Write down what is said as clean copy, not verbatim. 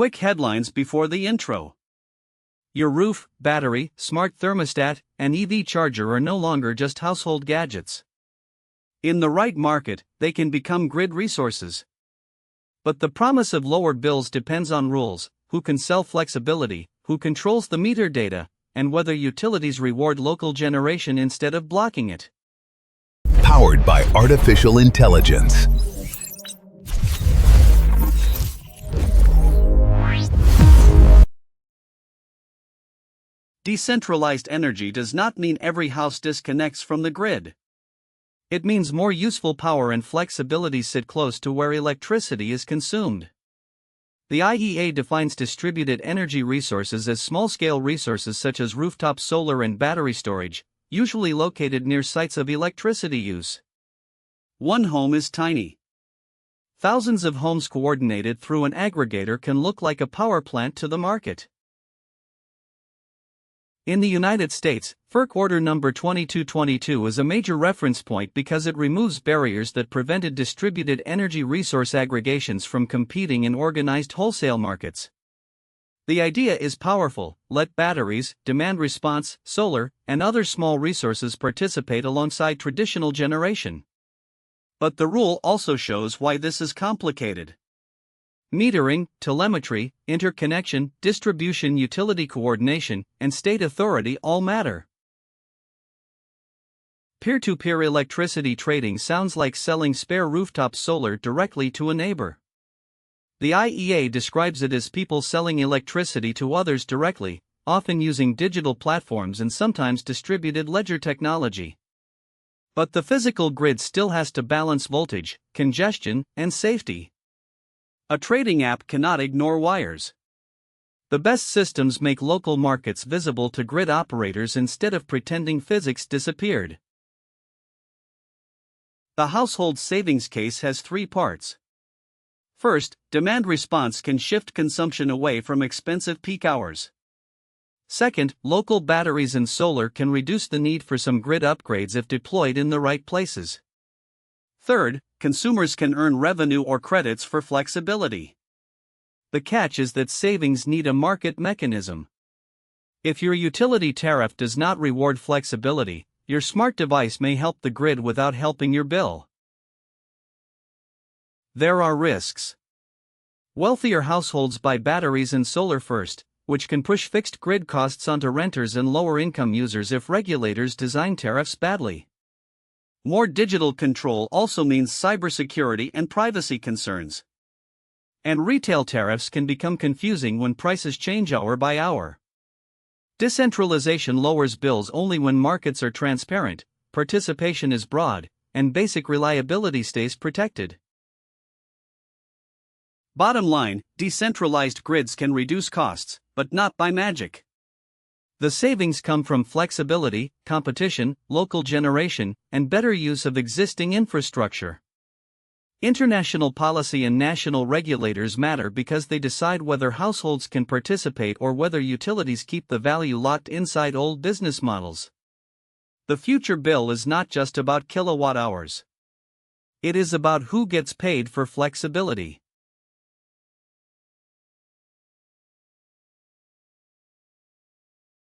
quick headlines before the intro. Your roof, battery, smart thermostat, and EV charger are no longer just household gadgets. In the right market, they can become grid resources. But the promise of lower bills depends on rules: who can sell flexibility, who controls the meter data, and whether utilities reward local generation instead of blocking it. Powered by artificial intelligence. Decentralized energy does not mean every house disconnects from the grid. It means more useful power and flexibility sit close to where electricity is consumed. The IEA defines distributed energy resources as small-scale resources such as rooftop solar and battery storage, usually located near sites of electricity use. One home is tiny. Thousands of homes coordinated through an aggregator can look like a power plant to the market. In the United States, FERC Order No. 2222 is a major reference point because it removes barriers that prevented distributed energy resource aggregations from competing in organized wholesale markets. The idea is powerful: let batteries, demand response, solar, and other small resources participate alongside traditional generation. But the rule also shows why this is complicated. Metering, telemetry, interconnection, distribution, utility coordination, and state authority all matter. Peer-to-peer electricity trading sounds like selling spare rooftop solar directly to a neighbor. The IEA describes it as people selling electricity to others directly, often using digital platforms and sometimes distributed ledger technology. But the physical grid still has to balance voltage, congestion, and safety. A trading app cannot ignore wires. The best systems make local markets visible to grid operators instead of pretending physics disappeared. The household savings case has three parts. First, demand response can shift consumption away from expensive peak hours. Second, local batteries and solar can reduce the need for some grid upgrades if deployed in the right places. Third, consumers can earn revenue or credits for flexibility. The catch is that savings need a market mechanism. If your utility tariff does not reward flexibility, your smart device may help the grid without helping your bill. There are risks. Wealthier households buy batteries and solar first, which can push fixed grid costs onto renters and lower-income users if regulators design tariffs badly. More digital control also means cybersecurity and privacy concerns. And retail tariffs can become confusing when prices change hour by hour. Decentralization lowers bills only when markets are transparent, participation is broad, and basic reliability stays protected. Bottom line, decentralized grids can reduce costs, but not by magic. The savings come from flexibility, competition, local generation, and better use of existing infrastructure. International policy and national regulators matter because they decide whether households can participate or whether utilities keep the value locked inside old business models. The future bill is not just about kilowatt hours. It is about who gets paid for flexibility.